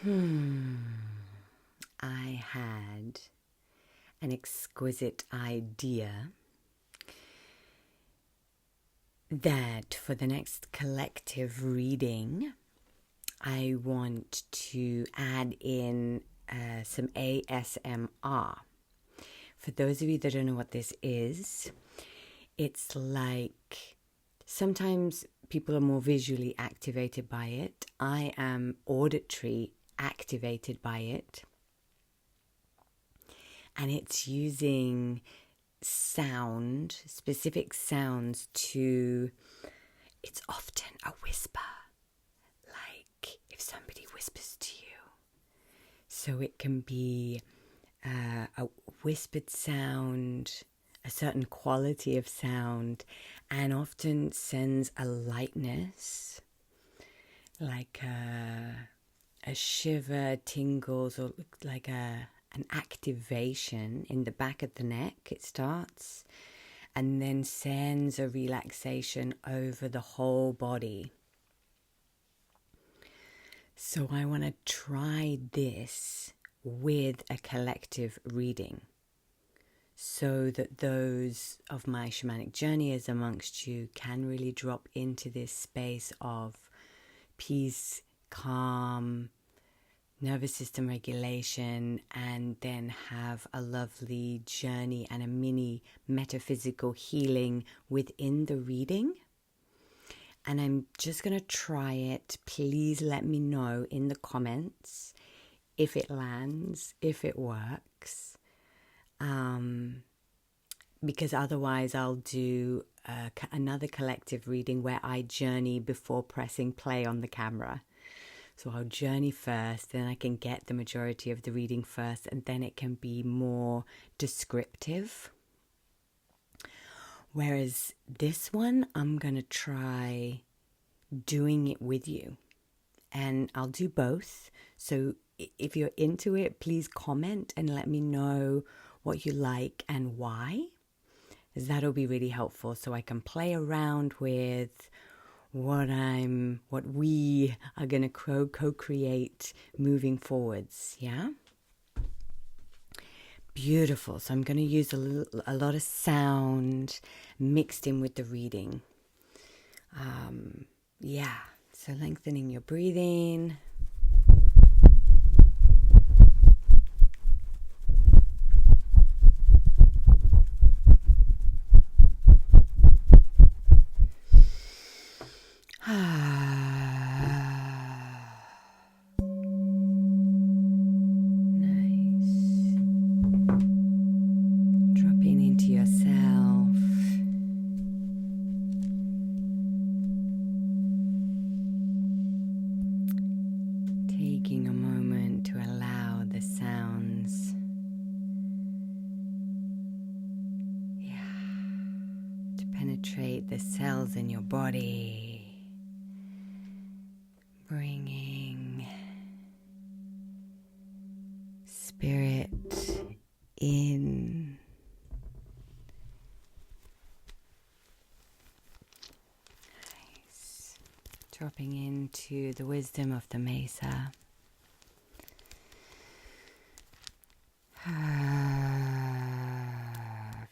I had an exquisite idea that for the next collective reading, I want to add in some ASMR. For those of you that don't know what this is, it's like sometimes people are more visually activated by it. I am auditory activated by it. And it's using sound, specific sounds it's often a whisper, like if somebody whispers to you. So it can be a whispered sound, a certain quality of sound, and often sends a lightness, like a shiver, tingles, or like an activation in the back of the neck. It starts and then sends a relaxation over the whole body. So I want to try this with a collective reading so that those of my shamanic journeyers amongst you can really drop into this space of peace, calm, nervous system regulation, and then have a lovely journey and a mini metaphysical healing within the reading. And I'm just going to try it. Please let me know in the comments if it lands, if it works. Because otherwise I'll do another collective reading where I journey before pressing play on the camera. So I'll journey first, then I can get the majority of the reading first, and then it can be more descriptive. Whereas this one, I'm going to try doing it with you. And I'll do both. So if you're into it, please comment and let me know what you like and why. As that'll be really helpful so I can play around with what we are going to co-create moving forwards, yeah? Beautiful. So I'm going to use a lot of sound mixed in with the reading. So lengthening your breathing. Taking a moment to allow the sounds, to penetrate the cells in your body, bringing spirit in. Nice. Dropping into the wisdom of the Mesa.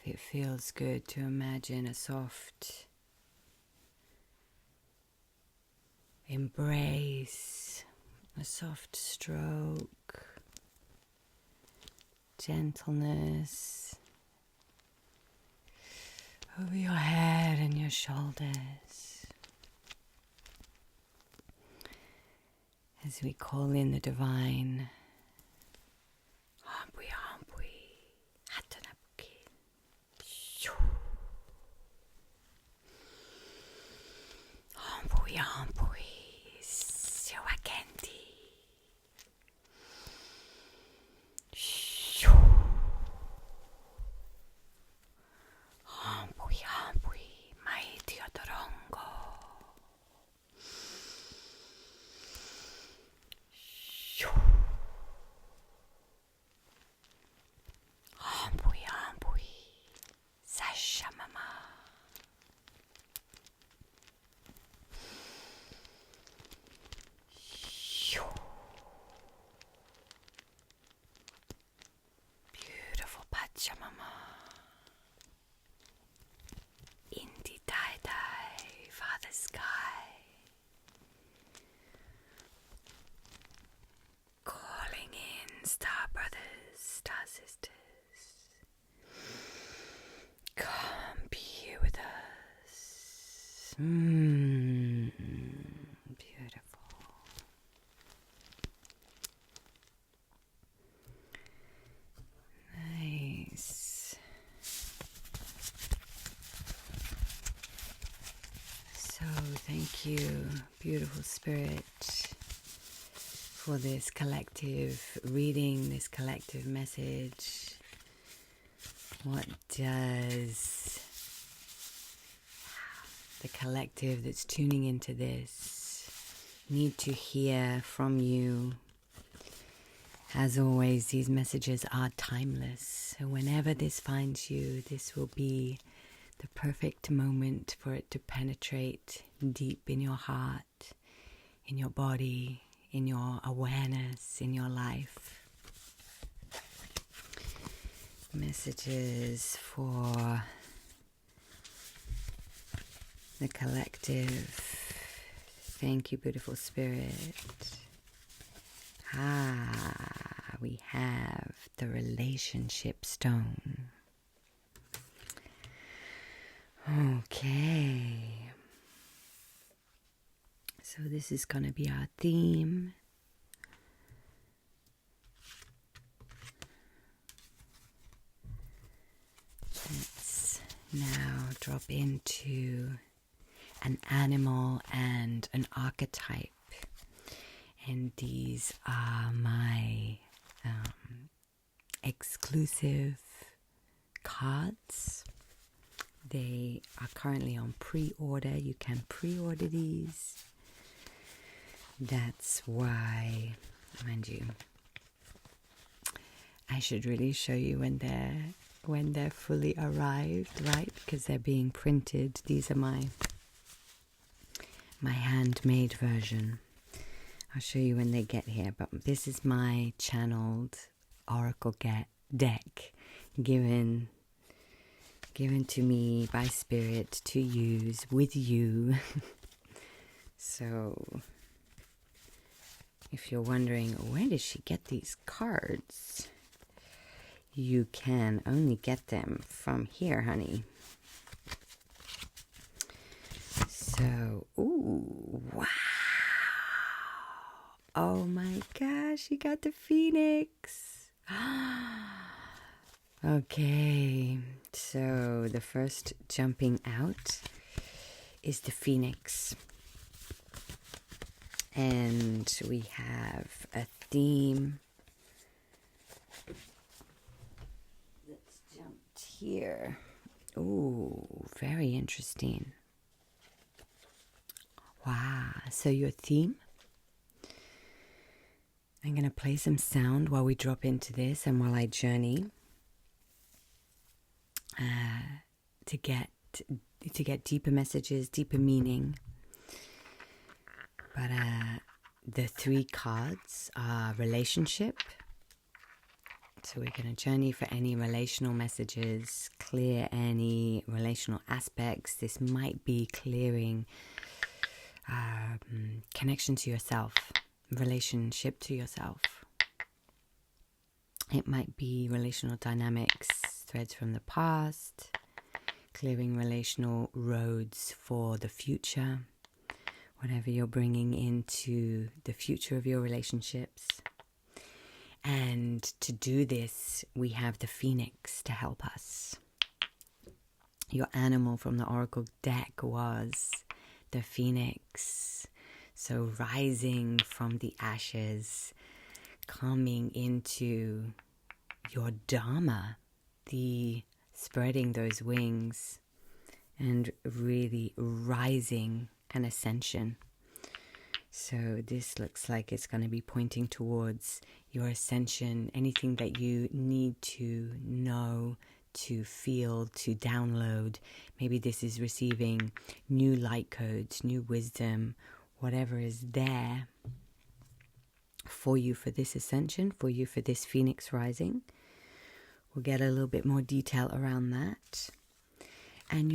If it feels good to imagine a soft embrace, a soft stroke, gentleness over your head and your shoulders. As we call in the divine. you, beautiful spirit, for this collective reading, this collective message. What does the collective that's tuning into this need to hear from you? As always, these messages are timeless. So whenever this finds you, this will be the perfect moment for it to penetrate deep in your heart, in your body, in your awareness, in your life. Messages for the collective. Thank you, beautiful spirit. We have the relationship stone. Okay. So this is going to be our theme. Let's now drop into an animal and an archetype. And these are my exclusive cards. They are currently on pre-order. You can pre-order these. That's why, mind you, I should really show you when they're fully arrived, right? Because they're being printed. These are my handmade version. I'll show you when they get here, but this is my channeled oracle deck given to me by spirit to use with you. So if you're wondering, where does she get these cards? You can only get them from here, honey. So, ooh, wow. Oh my gosh, you got the phoenix. Okay, so the first jumping out is the phoenix. And we have a theme. Let's jump here. Ooh, very interesting. Wow, so your theme? I'm going to play some sound while we drop into this and while I journey to get deeper messages, deeper meaning. But the three cards are relationship. So we're going to journey for any relational messages, clear any relational aspects. This might be clearing connection to yourself, relationship to yourself. It might be relational dynamics, threads from the past, clearing relational roads for the future, whatever you're bringing into the future of your relationships. And to do this, we have the phoenix to help us. Your animal from the oracle deck was the phoenix. So rising from the ashes, coming into your dharma, the spreading those wings and really rising an ascension. So this looks like it's going to be pointing towards your ascension, anything that you need to know, to feel, to download. Maybe this is receiving new light codes, new wisdom, whatever is there for you for this ascension, for you for this phoenix rising. We'll get a little bit more detail around that. And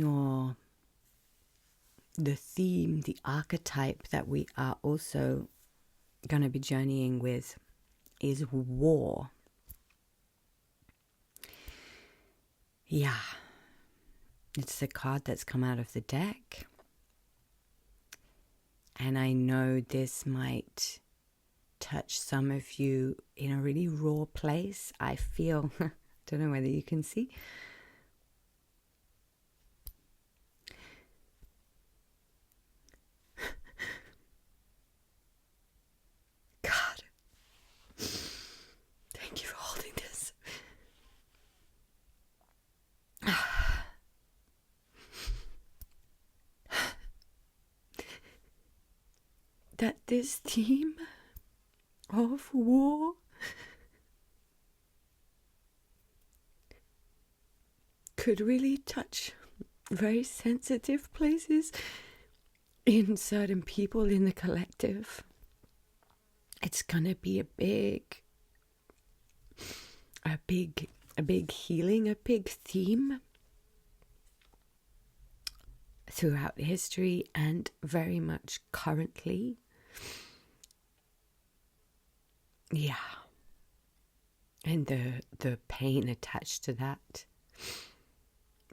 the theme, the archetype that we are also going to be journeying with is war. Yeah, it's the card that's come out of the deck. And I know this might touch some of you in a really raw place. I feel, don't know whether you can see. this theme of war could really touch very sensitive places in certain people in the collective. It's gonna be a big healing, a big theme throughout history and very much currently. Yeah. And the pain attached to that.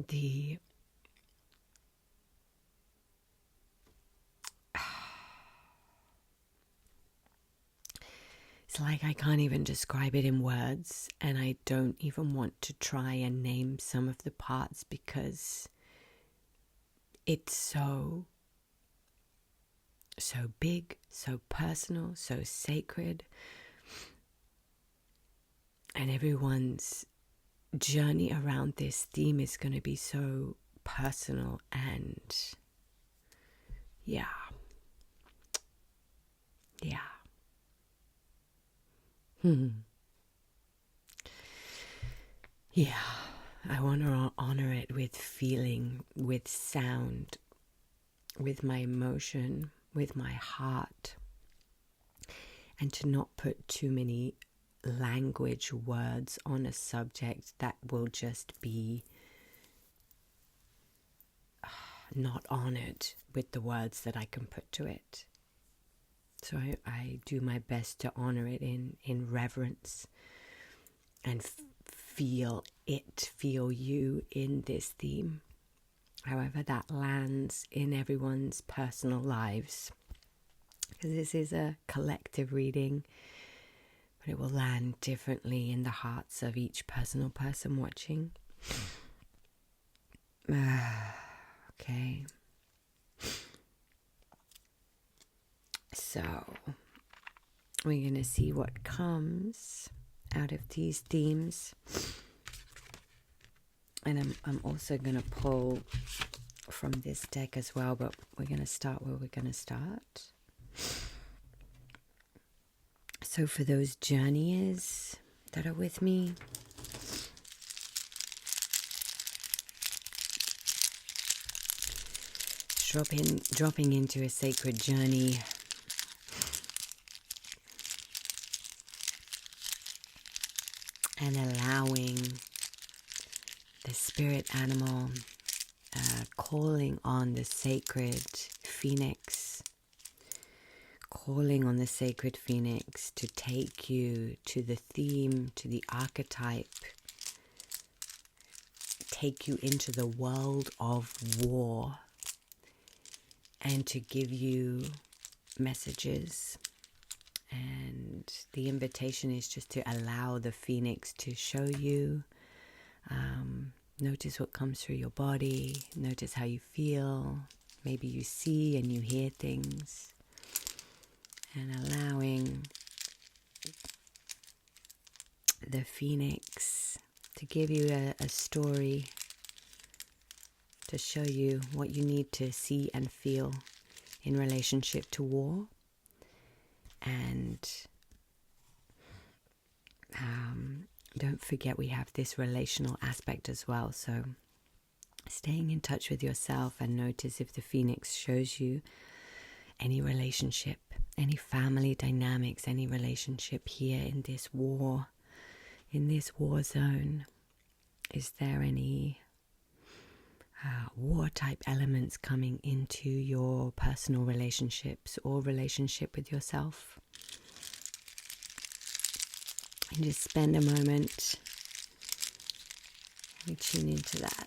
It's like I can't even describe it in words, and I don't even want to try and name some of the parts because it's so big, so personal, so sacred. And everyone's journey around this theme is going to be so personal and yeah. Yeah, I want to honor it with feeling, with sound, with my emotion, with my heart, and to not put too many language words on a subject that will just be not honored with the words that I can put to it. So I do my best to honor it in reverence and feel you in this theme, however that lands in everyone's personal lives. Because this is a collective reading, but it will land differently in the hearts of each personal person watching. Okay. So, we're going to see what comes out of these themes. And I'm also going to pull from this deck as well, but we're going to start where we're going to start. So for those journeyers that are with me, dropping into a sacred journey, and allowing the spirit animal, calling on the sacred phoenix, to take you to the theme, to the archetype, take you into the world of war, and to give you messages. And the invitation is just to allow the phoenix to show you. Notice what comes through your body. Notice how you feel. Maybe you see and you hear things. And allowing the phoenix to give you a story, to show you what you need to see and feel in relationship to war. And don't forget we have this relational aspect as well. So staying in touch with yourself, and notice if the phoenix shows you any relationship, any family dynamics, any relationship here in this war zone. Is there any war type elements coming into your personal relationships or relationship with yourself? And just spend a moment and tune into that.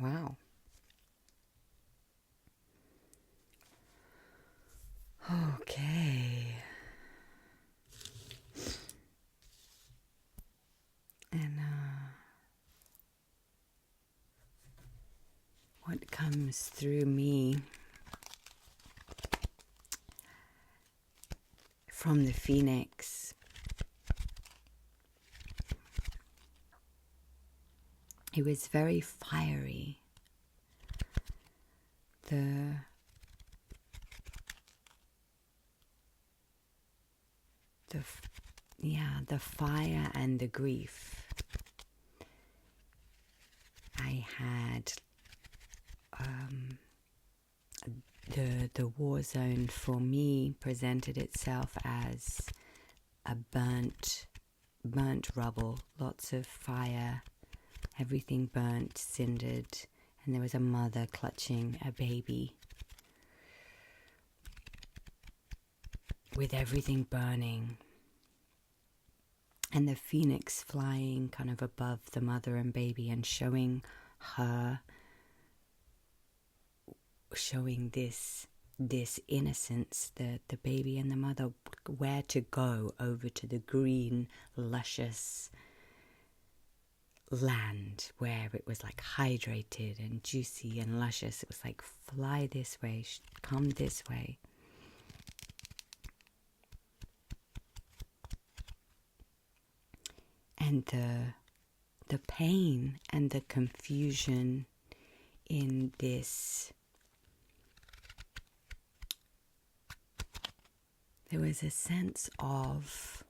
Wow. Okay. And what comes through me from the Phoenix, it was very fiery. The fire and the grief. I had the war zone for me presented itself as a burnt rubble, lots of fire, everything burnt, cindered, and there was a mother clutching a baby with everything burning, and the phoenix flying kind of above the mother and baby and showing this innocence, the baby and the mother, where to go over to the green, luscious land where it was like hydrated and juicy and luscious. It was like, fly this way, come this way. And the pain and the confusion in this, there was a sense of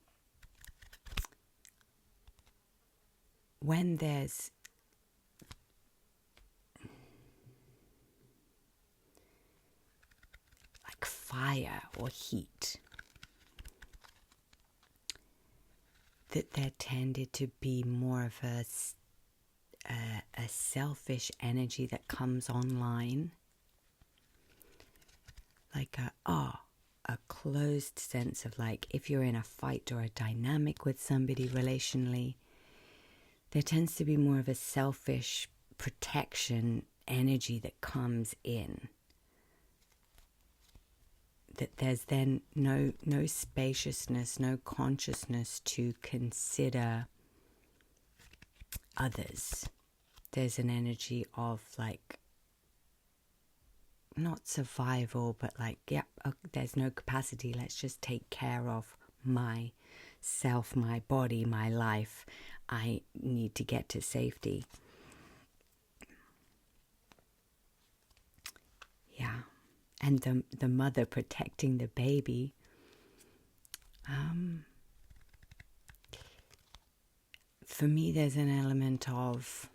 when there's like fire or heat, that there tended to be more of a selfish energy that comes online, like a closed sense of, like, if you're in a fight or a dynamic with somebody relationally, there tends to be more of a selfish protection energy that comes in. That there's then no spaciousness, no consciousness to consider others. There's an energy of, like, not survival, but like, there's no capacity. Let's just take care of myself, my body, my life. I need to get to safety. Yeah. And the mother protecting the baby. For me, there's an element of,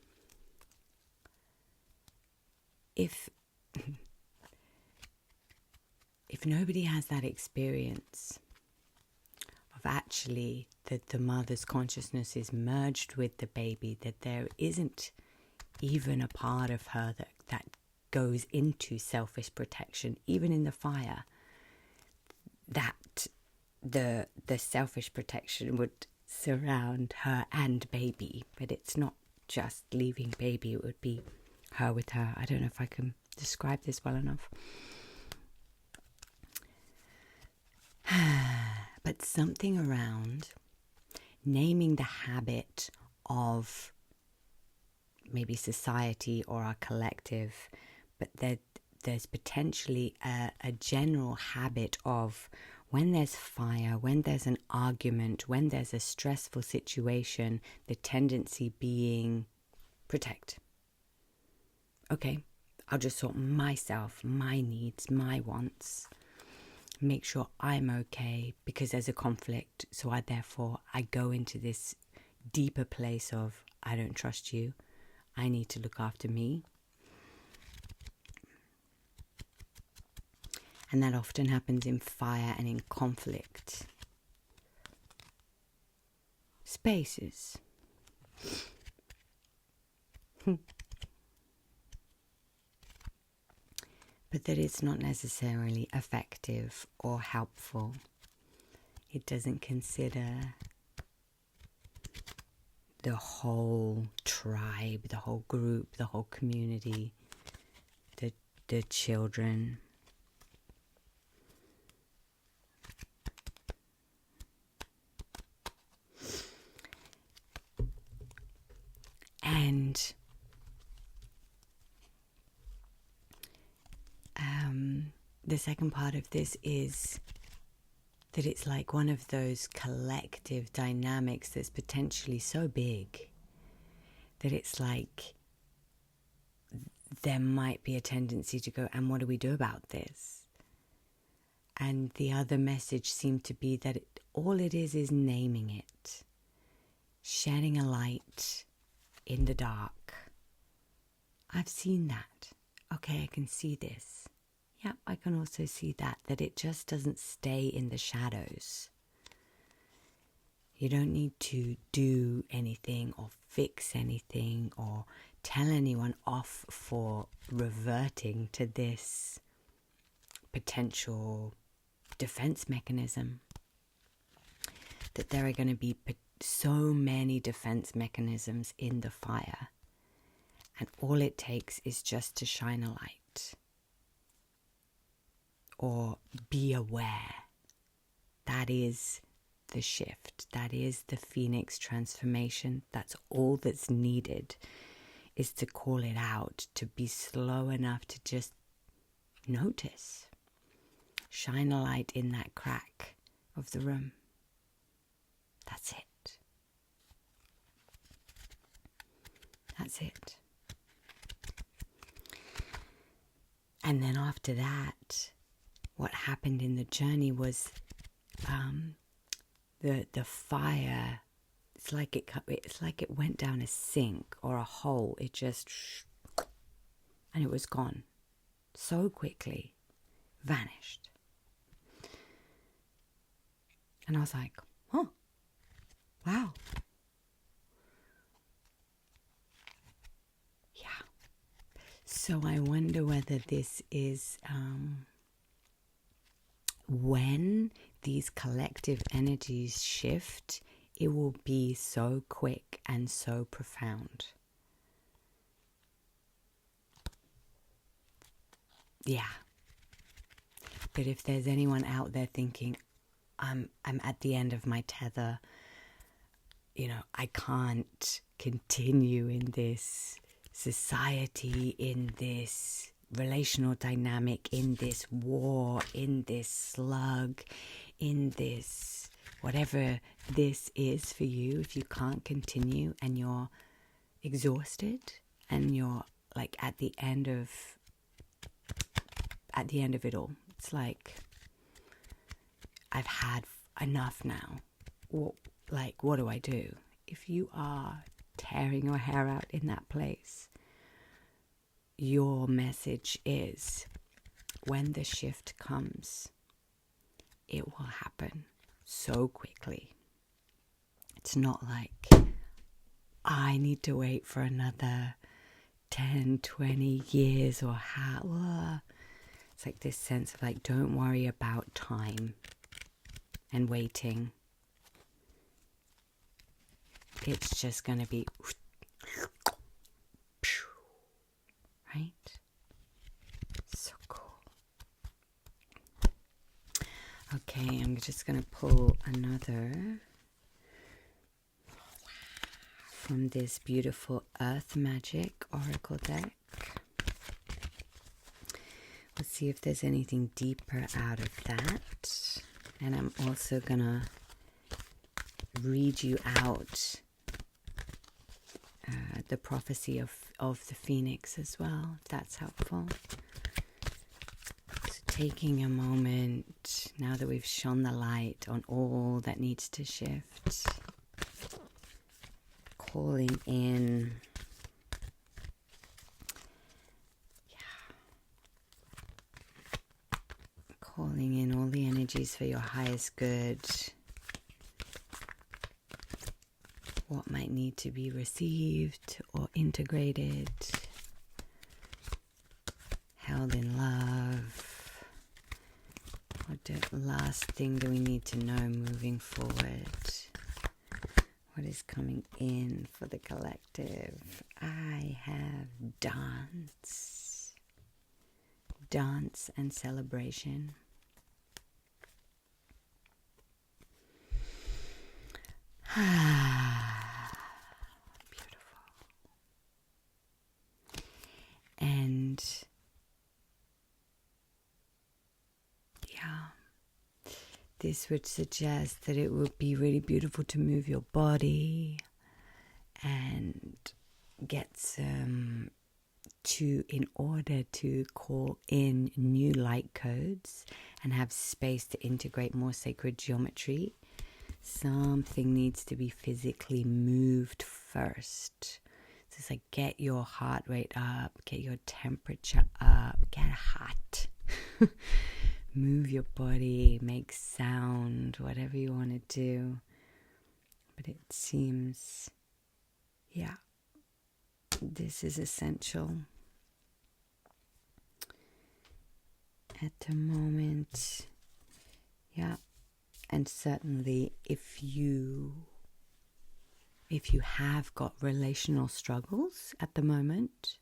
if nobody has that experience of actually that the mother's consciousness is merged with the baby, that there isn't even a part of her that goes into selfish protection, even in the fire, that the selfish protection would surround her and baby. But it's not just leaving baby, it would be her with her. I don't know if I can describe this well enough. But something around naming the habit of maybe society or our collective, but there's potentially a general habit of, when there's fire, when there's an argument, when there's a stressful situation, the tendency being protect. Okay, I'll just sort myself, my needs, my wants, make sure I'm okay because there's a conflict. So I go into this deeper place of, I don't trust you. I need to look after me. And that often happens in fire and in conflict spaces. But that it's not necessarily effective or helpful. It doesn't consider the whole tribe, the whole group, the whole community, the children. And the second part of this is that it's like one of those collective dynamics that's potentially so big that it's like there might be a tendency to go, and what do we do about this? And the other message seemed to be that all it is naming it, shedding a light in the dark. I've seen that. Okay, I can see this. Yep, I can also see that it just doesn't stay in the shadows. You don't need to do anything or fix anything or tell anyone off for reverting to this potential defense mechanism. That there are going to be so many defense mechanisms in the fire, and all it takes is just to shine a light or be aware. That is the shift. That is the Phoenix transformation. That's all that's needed, is to call it out, to be slow enough to just notice. Shine a light in that crack of the room. That's it. That's it. And then after that, what happened in the journey was the fire. It's like it went down a sink or a hole. It just, and it was gone so quickly, vanished. And I was like, oh, wow. Yeah. So I wonder whether this is when these collective energies shift, it will be so quick and so profound. Yeah. But if there's anyone out there thinking, I'm at the end of my tether, I can't continue in this society, in this relational dynamic, in this war, in this slug, in this whatever this is for you, if you can't continue and you're exhausted and you're like at the end of it all, it's like, I've had enough now. What do I do? If you are tearing your hair out in that place, your message is, when the shift comes, it will happen so quickly. It's not like I need to wait for another 10, 20 years or how. It's like this sense of like, don't worry about time and waiting. It's just going to be, right? So cool. Okay, I'm just going to pull another from this beautiful Earth Magic Oracle deck. Let's see if there's anything deeper out of that. And I'm also going to read you out the prophecy of the Phoenix as well, if that's helpful. So taking a moment, now that we've shone the light on all that needs to shift, calling in all the energies for your highest good. What might need to be received or integrated, held in love. What last thing do we need to know moving forward? What is coming in for the collective? I have dance. Dance and celebration. Beautiful. And this would suggest that it would be really beautiful to move your body and get some in order to call in new light codes and have space to integrate more sacred geometry. Something needs to be physically moved first. So it's like, get your heart rate up, get your temperature up, get hot. Move your body, make sound, whatever you want to do. But it seems, this is essential at the moment. And certainly if you have got relational struggles at the moment,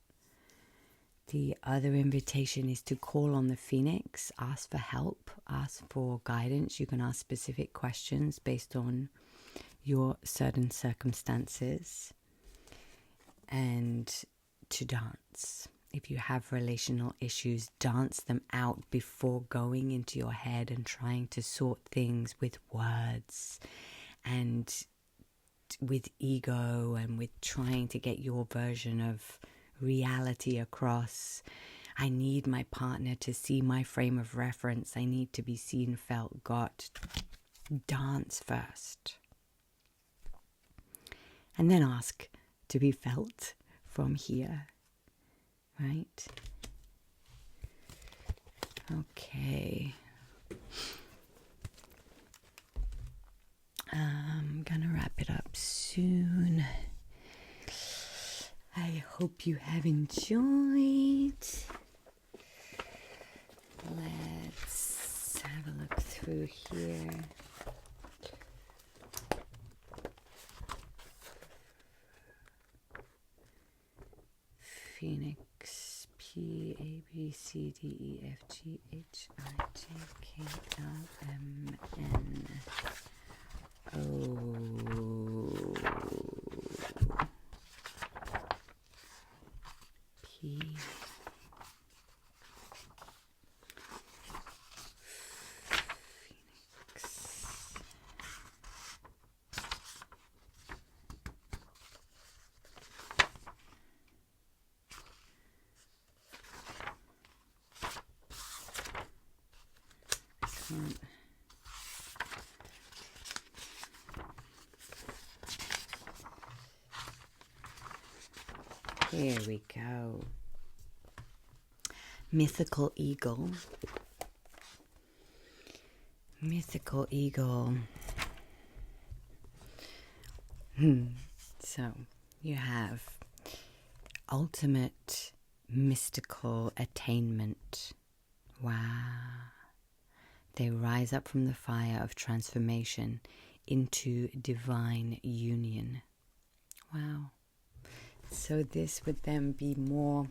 the other invitation is to call on the Phoenix, ask for help, ask for guidance. You can ask specific questions based on your certain circumstances, and to dance. If you have relational issues, dance them out before going into your head and trying to sort things with words and with ego and with trying to get your version of reality across. I need my partner to see my frame of reference. I need to be seen, felt, got. Dance first. And then ask to be felt from here. Right? Okay. I'm gonna wrap it up soon. I hope you have enjoyed. Let's have a look through here. Phoenix, P, A, B, C, D, E, F, G, H, I, J, K, L, M, N, O, P, Phoenix. Here we go. Mythical eagle. Mythical eagle. So you have ultimate mystical attainment. Wow. They rise up from the fire of transformation into divine union. Wow. So this would then be more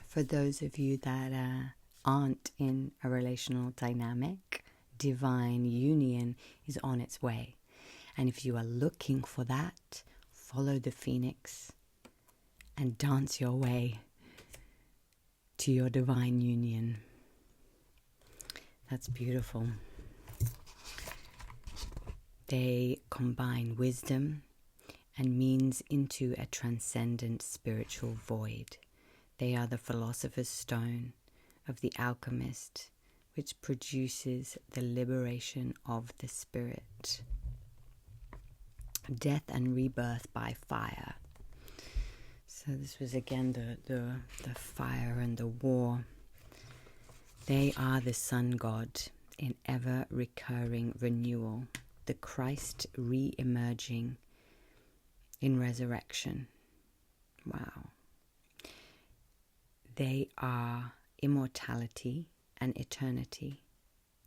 for those of you that aren't in a relational dynamic. Divine union is on its way. And if you are looking for that, follow the Phoenix and dance your way to your divine union. That's beautiful. They combine wisdom and means into a transcendent spiritual void. They are the philosopher's stone of the alchemist, which produces the liberation of the spirit. Death and rebirth by fire. So this was again the fire and the war. They are the sun god in ever-recurring renewal, the Christ re-emerging in resurrection. Wow. They are immortality and eternity,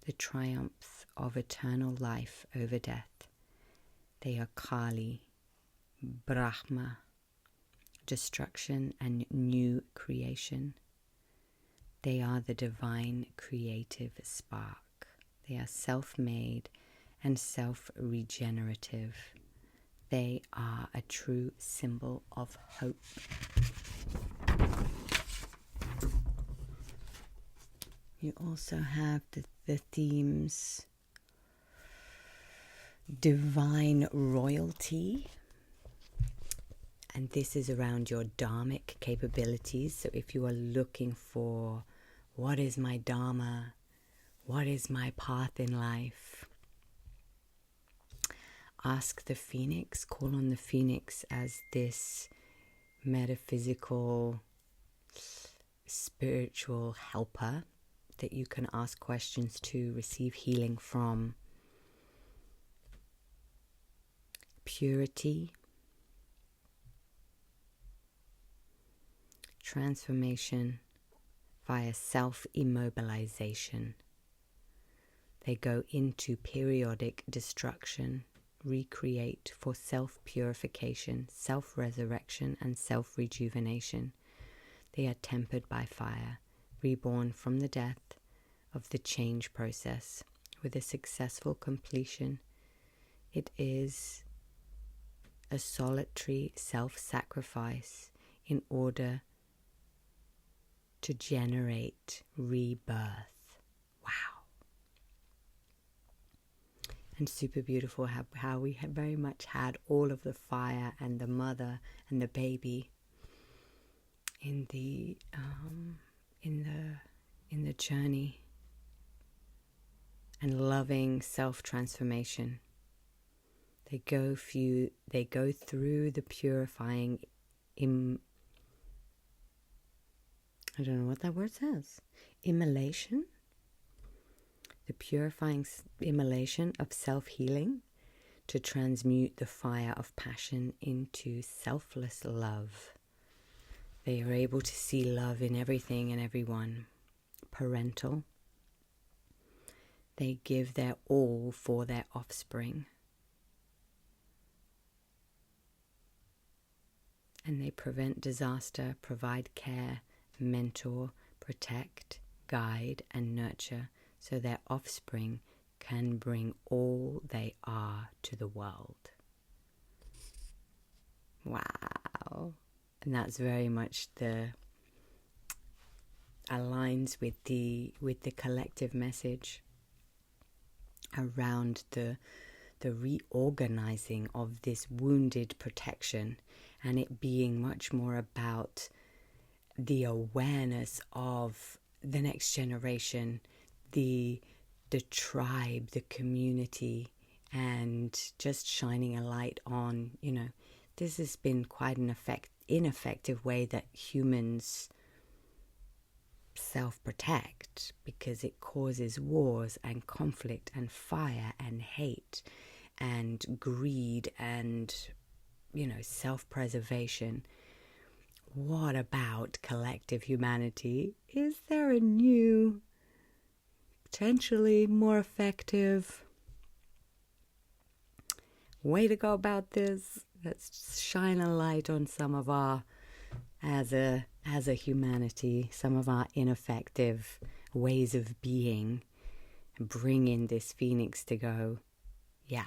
the triumph of eternal life over death, They are Kali, Brahma, destruction and new creation. They are the divine creative spark. They are self-made and self-regenerative. They are a true symbol of hope. You also have the themes divine royalty, and this is around your dharmic capabilities. So if you are looking for what is my dharma, what is my path in life, ask the phoenix, call on the phoenix as this metaphysical, spiritual helper that you can ask questions to, receive healing from. Purity, transformation via self-immobilization. They go into periodic destruction, recreate for self-purification, self-resurrection, and self-rejuvenation. They are tempered by fire, reborn from the death of the change process with a successful completion. It is a solitary self-sacrifice in order to generate rebirth. Wow. And super beautiful how we have very much had all of the fire and the mother and the baby in the journey, and loving self-transformation. They go through the purifying I don't know what that word says. Immolation? The purifying immolation of self-healing to transmute the fire of passion into selfless love. They are able to see love in everything and everyone. Parental. They give their all for their offspring. And they prevent disaster, provide care, mentor, protect, guide, and nurture so their offspring can bring all they are to the world. Wow. And that's very much aligns with the collective message around the reorganizing of this wounded protection, and it being much more about the awareness of the next generation, the tribe, the community, and just shining a light on, this has been quite an ineffective way that humans self-protect, because it causes wars and conflict and fire and hate and greed and, self-preservation. What about collective humanity? Is there a new, potentially more effective way to go about this? Let's shine a light on some of our, as a humanity, some of our ineffective ways of being. Bring in this phoenix to go, yeah,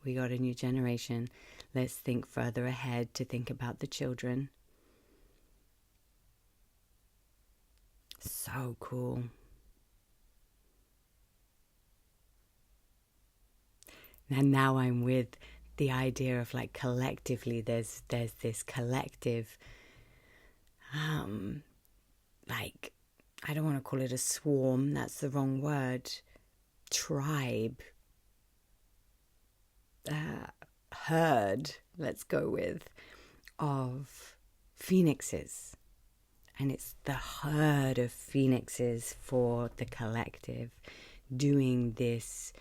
we got a new generation. Let's think further ahead to think about the children. So cool. And now I'm with the idea of like collectively, there's this collective, like, I don't want to call it a swarm, that's the wrong word, tribe, herd, let's go with, of phoenixes. And it's the herd of phoenixes for the collective doing this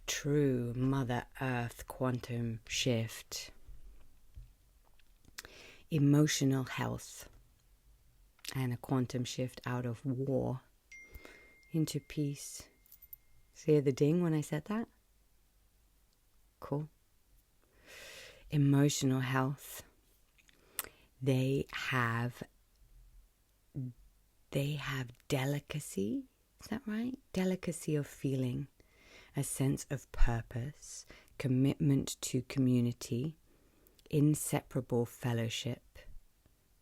true Mother Earth quantum shift. Emotional health and a quantum shift out of war into peace. See the ding when I said that? Cool. emotional health. They have delicacy, is that right? Delicacy of feeling, a sense of purpose, commitment to community, inseparable fellowship,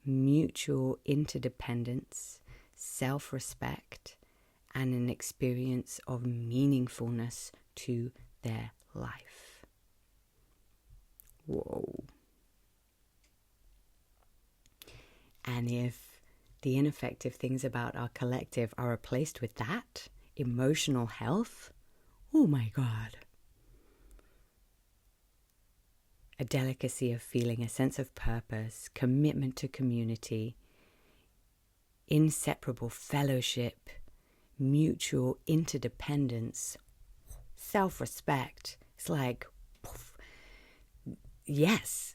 mutual interdependence, self-respect, and an experience of meaningfulness to their life. Whoa. And if the ineffective things about our collective are replaced with that, emotional health, oh my God. A delicacy of feeling, a sense of purpose, commitment to community, inseparable fellowship, mutual interdependence, self-respect. It's like, poof, yes.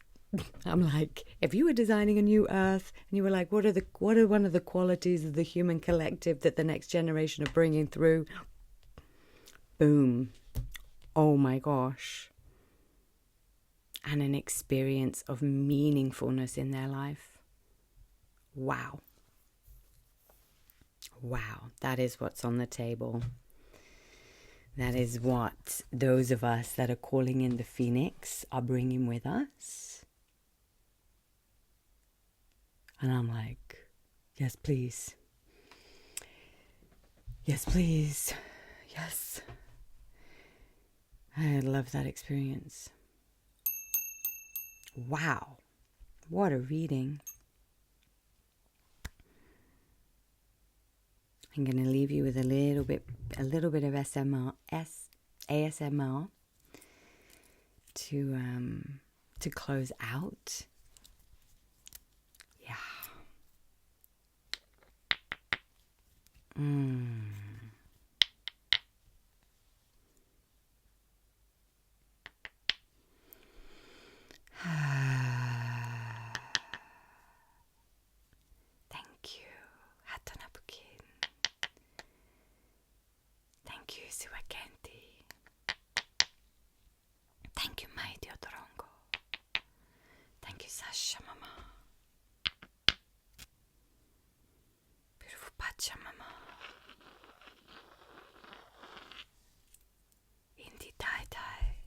I'm like, if you were designing a new earth and you were like, what are one of the qualities of the human collective that the next generation are bringing through? Boom. Oh my gosh. And an experience of meaningfulness in their life. Wow. Wow, that is what's on the table. That is what those of us that are calling in the Phoenix are bringing with us. And I'm like, yes, please. Yes, please. Yes. I love that experience. Wow. What a reading. I'm going to leave you with a little bit of ASMR to close out. Yeah. Thank you. Hatanapukin. Thank you, Suakenti. Thank you, Maiti Otorongo. Thank you, Sasha Mama. Beautiful Pachamama. Indi Tai Tai.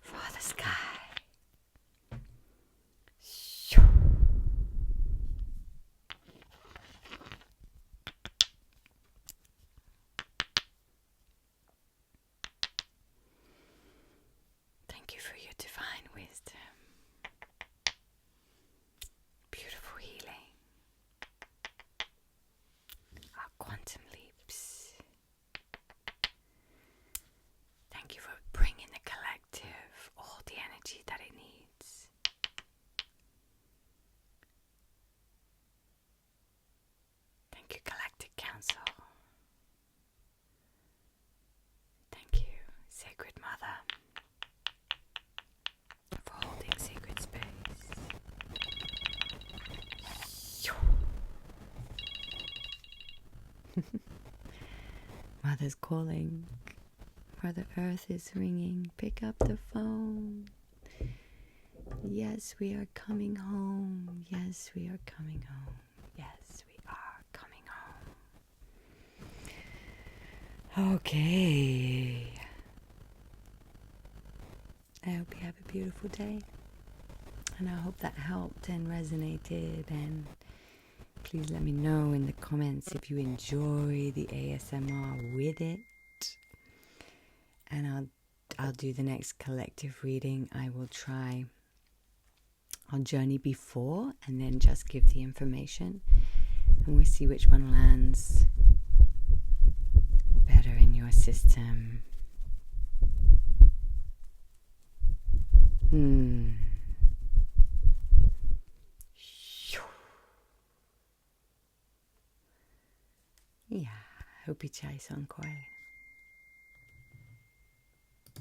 Father Sky. Thank you for your divine wisdom. Beautiful healing. Our quantum leaps. Thank you for bringing the collective all the energy that it needs. Thank you, Galactic Council. Thank you, Sacred Mother, for holding sacred space. Mother's calling. Mother Earth is ringing. Pick up the phone. Yes, we are coming home. Yes, we are coming home. Yes, we are coming home. Okay. I hope you have a beautiful day. And I hope that helped and resonated. And please let me know in the comments if you enjoy the ASMR with it. And I'll do the next collective reading. I will try on Journey Before and then just give the information. And we'll see which one lands better in your system. Yeah, Hopi Chai Sankoi.